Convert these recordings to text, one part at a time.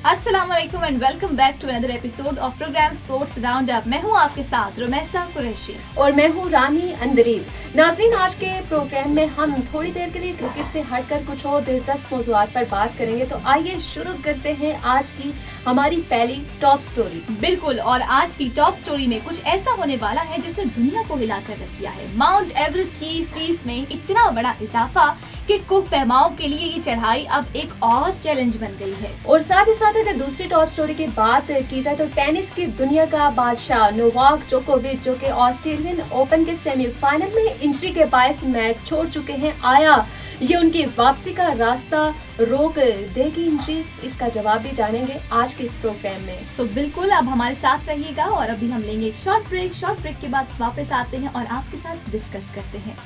अस्सलाम वालेकुम and welcome back to another episode of program sports round up. मैं हूं आपके साथ रुमैसा कुरैशी और मैं हूं रानी अंदरीब। नाज़रीन, आज के प्रोग्राम में हम थोड़ी देर के लिए क्रिकेट से हटकर कुछ और दिलचस्प मौज़ूआत पर बात करेंगे। तो आइए शुरू करते हैं आज की हमारी पहली टॉप स्टोरी। बिल्कुल, और आज की टॉप स्टोरी में कुछ ऐसा होने वाला है जिसने दुनिया को हिलाकर रख दिया है। माउंट एवरेस्ट की फीस में इतना बड़ा इजाफा कि कुछ पैमाओं के लिए ये चढ़ाई अब एक और चैलेंज बन गई है। और साथ ही साथ अगर दूसरी टॉप स्टोरी की बात की जाए तो टेनिस की दुनिया का बादशाह नोवाक जोकोविच, जो कि ऑस्ट्रेलियन ओपन के सेमीफाइनल में इंजरी के बायस मैच छोड़ चुके हैं, आया ये उनकी वापसी का रास्ता रोक देगी इंजरी? इसका जवाब भी जानेंगे आज के इस प्रोग्राम में। सो बिल्कुल, अब हमारे साथ रहिएगा और अभी हम लेंगे एक शॉर्ट ब्रेक के बाद वापस आते हैं और आपके साथ डिस्कस करते हैं।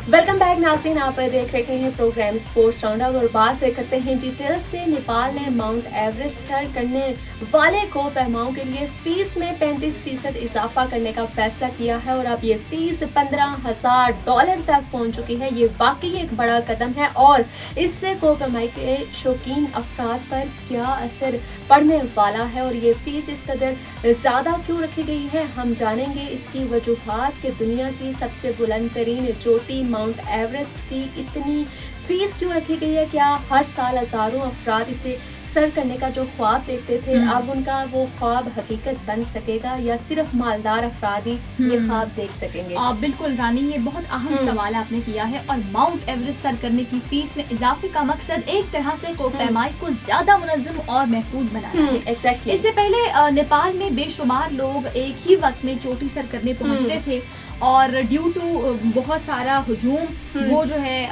वेलकम बैक नाज़रीन, आप देख रहे हैं प्रोग्राम स्पोर्ट्स राउंड अप और बात करते हैं डिटेल से। नेपाल ने माउंट एवरेस्ट सर करने वाले को पैमाओं के लिए फीस में 35% इजाफा करने का फैसला किया है और अब ये फीस $15,000 तक पहुंच चुकी है। ये वाकई एक बड़ा कदम है और इससे कोपैमाई के शौकीन अफराद पर क्या असर पड़ने वाला है और ये फीस इस कदर ज़्यादा क्यों रखी गई है, हम जानेंगे इसकी वजूहात कि दुनिया की सबसे बुलंद तरीन चोटी माउंट एवरेस्ट की इतनी फीस क्यों रखी गई है। क्या हर साल हजारों अफराद इसे सर करने का जो ख्वाब देखते थे अब उनका वो ख्वाब हकीकत बन सकेगा या सिर्फ मालदार अफराद ही ये ख्वाब देख सकेंगे? बिल्कुल रानी, ये बहुत अहम सवाल आपने किया है और माउंट एवरेस्ट सर करने की फीस में इजाफे का मकसद एक तरह से कोपैमाई को ज्यादा मुनज़्ज़म और महफूज बनाना है। Exactly. इससे पहले नेपाल में बेशुमार लोग एक ही वक्त में चोटी सर करने पहुंचते थे और ड्यू टू बहुत सारा हुजूम वो जो है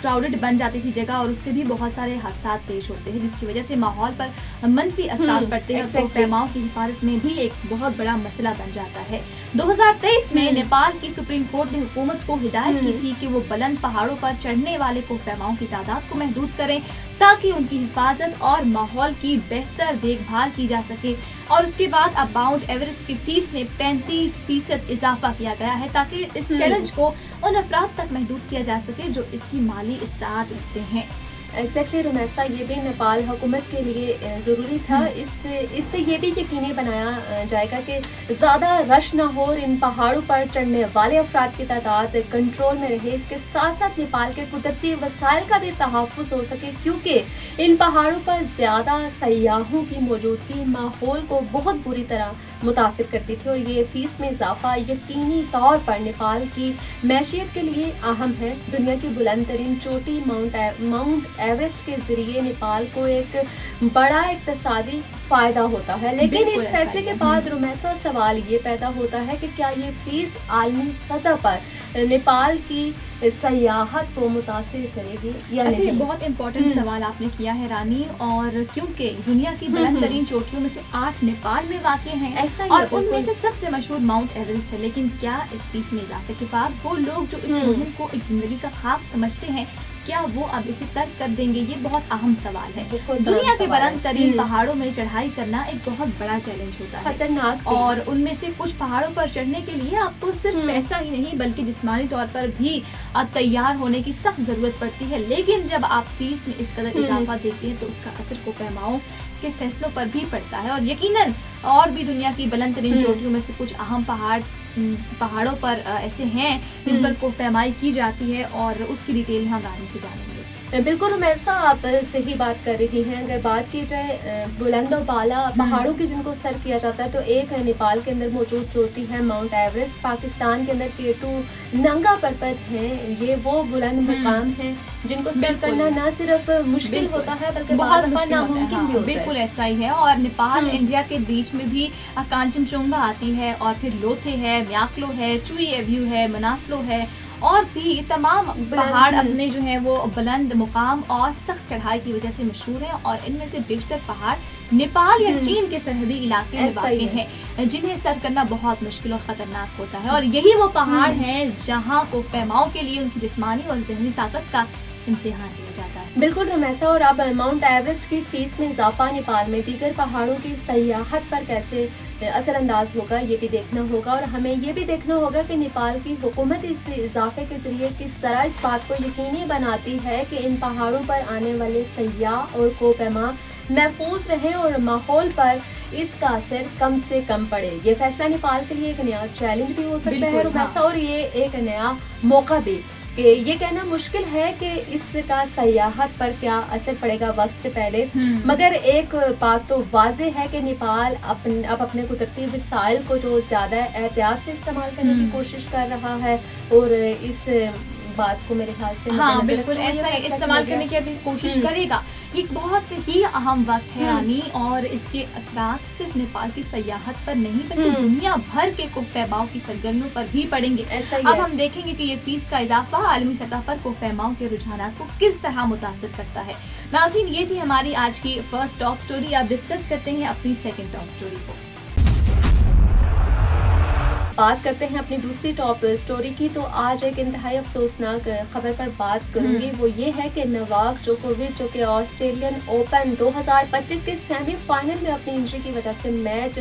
क्राउडेड बन जाती थी जगह और उससे भी बहुत सारे हादसात पेश होते हैं, जिसकी वजह से माहौल पर मनफी असर पड़ते हैं और पैमाओं की हिफाजत में भी एक बहुत बड़ा मसला बन जाता है। 2023 में नेपाल की सुप्रीम कोर्ट ने हुकूमत को हिदायत की थी कि वो बुलंद पहाड़ों पर चढ़ने वाले कोपैमाओं की तादाद को महदूद करें ताकि उनकी हिफाजत और माहौल की बेहतर देखभाल की जा सके। और उसके बाद अब माउंट एवरेस्ट की फीस में 35% इजाफा किया गया है ताकि इस चैलेंज को उन अफराद तक महदूद किया जा सके जो इसकी माली इस्ताद रखते हैं। एग्जैक्टली रुमैसा, ये भी नेपाल हुकूमत के लिए ज़रूरी था। इससे ये भी यकीनी बनाया जाएगा कि ज़्यादा रश ना हो और इन पहाड़ों पर चढ़ने वाले अफराद की तादाद कंट्रोल में रहे। इसके साथ साथ नेपाल के कुदरती वसाइल का भी तहफ़्फ़ुज़ हो सके, क्योंकि इन पहाड़ों पर ज़्यादा सयाहों की मौजूदगी माहौल को बहुत बुरी तरह मुतासिर करती थी। और ये फीस में इजाफा यकीनी तौर पर नेपाल की मैशियत के लिए अहम है। दुनिया की बुलंद तरीन चोटी माउंट एवरेस्ट के जरिए नेपाल को एक बड़ा इक्तिसादी फायदा होता है, लेकिन इस फैसले के बाद रुमैसा सवाल ये पैदा होता है कि क्या ये फीस आलमी सतह पर नेपाल की सयाहत को मुतासिर करेगी या नहीं? ये बहुत इम्पोर्टेंट सवाल आपने किया है रानी, और क्योंकि दुनिया की बुलंद तरीन चोटियों में से 8 नेपाल में वाक़ हैं और उनमें से सबसे मशहूर माउंट एवरेस्ट है। लेकिन क्या इस फीस में इजाफे के बाद वो लोग जो इस मुहिम को एक जिंदगी का ख्वाब समझते हैं, क्या वो अब इसे तर्क कर देंगे? ये बहुत अहम सवाल है। दुनिया के बुलंद तरीन पहाड़ों में चढ़ाई करना एक बहुत बड़ा चैलेंज होता है, खतरनाक, और उनमें से कुछ पहाड़ों पर चढ़ने के लिए आपको सिर्फ पैसा ही नहीं बल्कि जिस्मानी तौर पर भी तैयार होने की सख्त जरूरत पड़ती है। लेकिन जब आप फीस में इस कदर इजाफा देखते हैं तो उसका असर कोपैमाओं के फैसलों पर भी पड़ता है और यकीनन और भी दुनिया की बुलंद तरीन चोटियों में से कुछ अहम पहाड़ों पर ऐसे हैं जिन पर कोपैमाई की जाती है और उसकी डिटेल हम रानी से जानेंगे। बिल्कुल रुमैसा, आप सही बात कर रही हैं। अगर बात की जाए बुलंद और बाला पहाड़ों की जिनको सर किया जाता है तो एक नेपाल के अंदर मौजूद चोटी है माउंट एवरेस्ट, पाकिस्तान के अंदर केटू नंगा पर्वत हैं। ये वो बुलंद मकाम हैं जिनको सर करना न सिर्फ मुश्किल होता है बल्कि बहुत नामुमकिन भी होता है। बिल्कुल ऐसा ही है, और नेपाल इंडिया के बीच में भी कांचनजुंगा आती है और फिर लोथे है, म्याकलो है, चुई एव्यू है, मनासलो है और भी तमाम पहाड़ अपने जो है वो बुलंद मुकाम और सख्त चढ़ाई की वजह से मशहूर हैं और इनमें से बेशतर पहाड़ नेपाल या चीन के सरहदी इलाके में वाक़ हैं जिन्हें सर करना बहुत मुश्किल और ख़तरनाक होता है। और यही वो पहाड़ हैं जहाँ कोपैमाओं के लिए उनकी जिस्मानी और ज़हनी ताकत का इम्तिहान लिया जाता है। बिल्कुल रमैसा, और अब माउंट एवरेस्ट की फीस में इजाफा नेपाल में दीगर पहाड़ों की सयाहत पर कैसे असरअंदाज होगा, ये भी देखना होगा। और हमें ये भी देखना होगा कि नेपाल की हुकूमत इस इजाफे के ज़रिए किस तरह इस बात को यकीनी बनाती है कि इन पहाड़ों पर आने वाले सयाह और कोपैमा महफूज रहें और माहौल पर इसका असर कम से कम पड़े। ये फैसला नेपाल के लिए एक नया चैलेंज भी हो सकता है रुमैसा, और ये एक नया मौका भी। कि ये कहना मुश्किल है कि इसका सयाहत पर क्या असर पड़ेगा वक्त से पहले, मगर एक बात तो वाज़े है कि नेपाल अब अपने कुदरती वसाइल को जो ज़्यादा एहतियात से इस्तेमाल करने की कोशिश कर रहा है, और इस बात को मेरे ख्याल से हाँ बिल्कुल ऐसा ही इस्तेमाल करने की अभी कोशिश करेगा। ये एक बहुत ही अहम वक्त है रानी, और इसके असरात सिर्फ नेपाल की सयाहत पर नहीं बल्कि दुनिया भर के कोपैमाओं की सरगर्मियों पर भी पड़ेंगे। अब हम देखेंगे कि ये फीस का इजाफा आलमी सतह पर कोपैमाओं के रुझानात को किस तरह मुतासिर करता है। नाज़रीन, ये थी हमारी आज की फर्स्ट टॉप स्टोरी। अब डिस्कस करते हैं अपनी सेकेंड टॉप स्टोरी को। बात करते हैं अपनी दूसरी टॉप स्टोरी की। तो आज एक इंतहाई अफसोसनाक खबर पर बात करूंगी। वो ये है कि नोवाक जोकोविच, जो कि ऑस्ट्रेलियन ओपन 2025 के सेमीफाइनल में अपनी इंजरी की वजह से मैच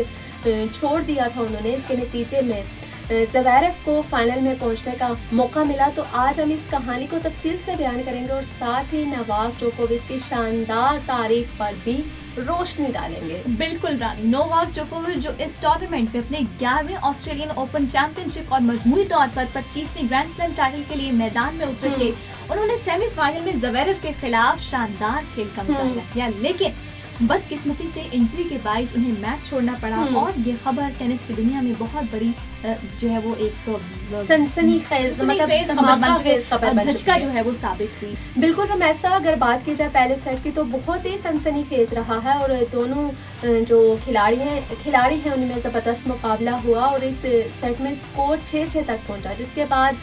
छोड़ दिया था उन्होंने, इसके नतीजे में ज़वेरेव को फाइनल में पहुंचने का मौका मिला। तो आज हम इस कहानी को तफसील से बयान करेंगे और साथ ही नोवाक जोकोविच की शानदार तारीख पर भी रोशनी डालेंगे। बिल्कुल रानी, नोवाक जोकोविच जो इस टूर्नामेंट में अपने 11वें ऑस्ट्रेलियन ओपन चैंपियनशिप और मजमूई तौर पर 25वीं ग्रैंड स्लैम टाइटल के लिए मैदान में उतरे थे, उन्होंने सेमीफाइनल में ज़वेरेव के खिलाफ शानदार खेल का मुजाहरा किया, लेकिन बदकिस्मती से इंजरी के बाइस उन्हें मैच छोड़ना पड़ा। और ये खबर टेनिस की दुनिया में बहुत बड़ी जो है वो एक सनसनीखेज धचका जो है वो साबित हुई। बिल्कुल रुमैसा, अगर बात की जाए पहले सेट की तो बहुत ही सनसनीखेज रहा है, और दोनों जो खिलाड़ी हैं उनमें ज़बरदस्त मुकाबला हुआ, और इस सेट में स्कोर 6-6 तक पहुंचा, जिसके बाद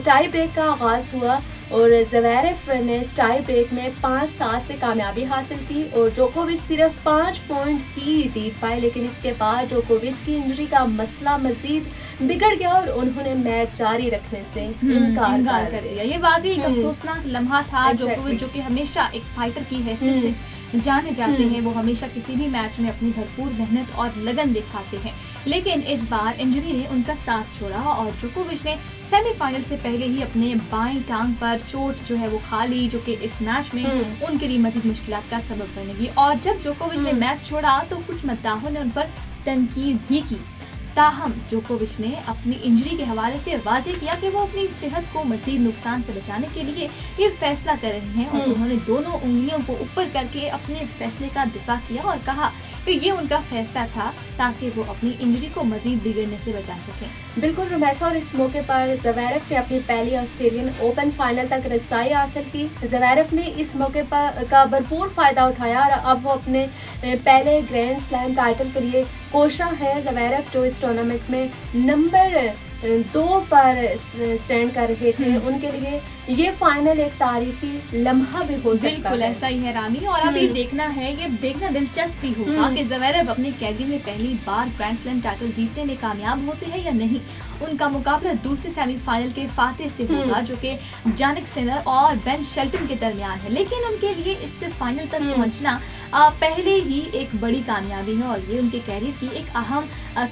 टाई ब्रेक का आगाज हुआ और ज़वेरेव ने टाई ब्रेक में 5-7 से कामयाबी हासिल की और जोकोविच सिर्फ 5 पॉइंट ही जीत पाए। लेकिन इसके बाद जोकोविच की इंजरी का मसला मजीद बिगड़ गया और उन्होंने मैच जारी रखने से इनकार कर दिया। ये वाकई एक अफसोसनाक लम्हा था। जोकोविच जो कि हमेशा एक फाइटर की हैसियत से जाने जाते हैं, वो हमेशा किसी भी मैच में अपनी भरपूर मेहनत और लगन दिखाते हैं, लेकिन इस बार इंजरी ने उनका साथ छोड़ा और जोकोविच ने सेमीफाइनल से पहले ही अपने बाईं टांग पर चोट जो है वो खा ली, जो कि इस मैच में उनके लिए मजीद मुश्किलात का सबब बनेगी। और जब जोकोविच ने मैच छोड़ा तो कुछ मद्दाहों ने उन पर तनकीद भी की, ताहम जोकोविच ने अपनी इंजरी के हवाले से वाजे किया कि वो अपनी सेहत को मजीद नुकसान से बचाने के लिए ये फैसला कर रहे हैं, और उन्होंने दोनों उंगलियों को ऊपर करके अपने फैसले का दिफा किया और कहा कि ये उनका फैसला था ताकि वो अपनी इंजरी को मजीद बिगड़ने से बचा सकें। बिल्कुल रुमैसा, और इस मौके पर ज़वेरेव ने अपनी पहली ऑस्ट्रेलियन ओपन फाइनल तक रसाई हासिल की। ज़वेरेव ने इस मौके पर का भरपूर फ़ायदा उठाया और अब वो अपने पहले ग्रैंड स्लैम टाइटल के लिए कोशा है। ज़वेरेव जो इस टूर्नामेंट में नंबर 2 पर स्टैंड कर रहे थे, उनके लिए ये फाइनल एक तारीखी लम्हा भी हो सकता है। बिल्कुल ऐसा ही है रानी, और अब ये देखना दिलचस्प भी होगा कि ज़वेरेव अपनी कैदी में पहली बार ग्रैंड स्लैम टाइटल जीतने में कामयाब होते हैं या नहीं। उनका मुकाबला दूसरे सेमीफाइनल के फातेह से होगा, जो कि जानिक सिनर और बेन शेल्टन के दरमियान है, लेकिन उनके लिए इससे फाइनल तक पहुंचना पहले ही एक बड़ी कामयाबी है और ये उनके कैरियर की एक अहम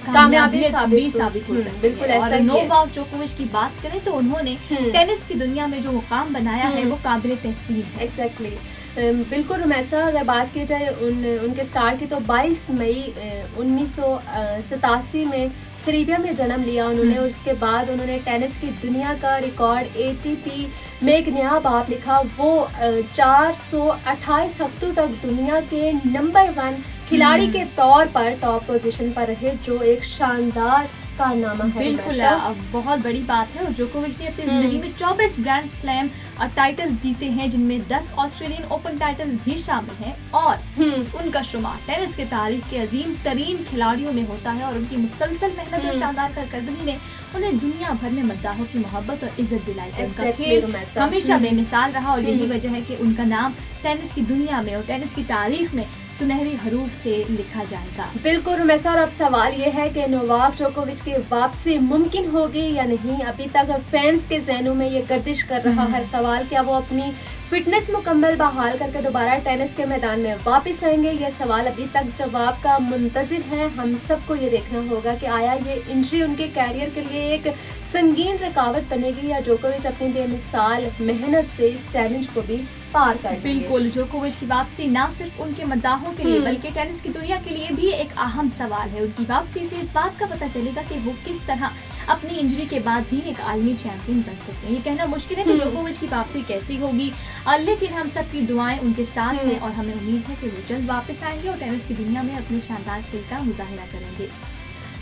कामयाबी साबित हो सकती है। और नोवाक जोकोविच की बात करें तो उन्होंने टेनिस की दुनिया में जो मुकाम बनाया है वो काबिल तहसीन है। एग्जैक्टली बिल्कुल रुमैसा, अगर बात की जाए उनके स्टार की तो 22 मई 1987 में सेर्बिया में जन्म लिया उन्होंने, और उसके बाद उन्होंने टेनिस की दुनिया का रिकॉर्ड ATP में एक नया बाब लिखा। वो 428 हफ्तों तक दुनिया के नंबर 1 खिलाड़ी के तौर पर टॉप पोजीशन पर रहे, जो एक शानदार कारनामा है। बिल्कुल बहुत बड़ी बात है। और जोकोविच ने अपनी जिंदगी में 24 ग्रैंड स्लैम टाइटल्स जीते हैं, जिनमें 10 ऑस्ट्रेलियन ओपन टाइटल्स भी शामिल हैं, और उनका शुमार टेनिस की तारीख के अजीम तरीन खिलाड़ियों में होता है। और उनकी मुसलसल मेहनत और शानदार कारकर्दगी ने उन्हें दुनिया भर में मद्दाहों की मोहब्बत और इज्जत दिलाई। उनका खेल हमेशा बेमिसाल रहा और यही वजह है कि उनका नाम टेनिस की दुनिया में और टेनिस की तारीख में सुनहरी हरूफ से लिखा जाएगा। बिल्कुल रुमैसा, और अब सवाल ये है कि नोवाक जोकोविच की वापसी मुमकिन होगी या नहीं। अभी तक फैंस के जहनों में ये गर्दिश कर रहा है सवाल, क्या वो अपनी फिटनेस मुकम्मल बहाल करके दोबारा टेनिस के मैदान में वापस आएंगे। यह सवाल अभी तक जवाब का मुंतजिर है। हम सबको ये देखना होगा कि आया ये इंजरी उनके कैरियर के लिए एक संगीन रुकावट बनेगी या जोकोविच अपनी बेमिसाल मेहनत से इस चैलेंज को भी पार कर लेंगे। बिल्कुल, जोकोविच की वापसी ना सिर्फ उनके मद्दाहों के लिए बल्कि टेनिस की दुनिया के लिए भी एक अहम सवाल है। उनकी वापसी से इस बात का पता चलेगा कि वो किस तरह अपनी इंजरी के बाद भी एक आलमी चैंपियन बन सकते हैं। ये कहना मुश्किल है कि जोकोविच की वापसी कैसी होगी, लेकिन हम सबकी दुआएं उनके साथ हैं और हमें उम्मीद है कि वो जल्द वापस आएंगे और टेनिस की दुनिया में अपने शानदार खेल का मुजाहिरा करेंगे।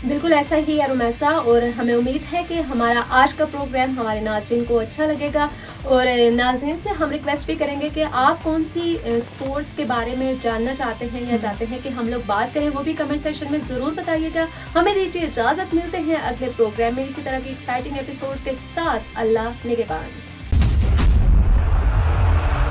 बिल्कुल ऐसा ही है रुमैसा, और हमें उम्मीद है कि हमारा आज का प्रोग्राम हमारे नाज़रीन को अच्छा लगेगा। और नाज़रीन से हम रिक्वेस्ट भी करेंगे कि आप कौन सी स्पोर्ट्स के बारे में जानना चाहते हैं या चाहते हैं कि हम लोग बात करें, वो भी कमेंट सेक्शन में ज़रूर बताइएगा। हमें दीजिए इजाज़त, मिलते हैं अगले प्रोग्राम में इसी तरह की एक्साइटिंग एपिसोड के साथ। अल्लाह निगहबान।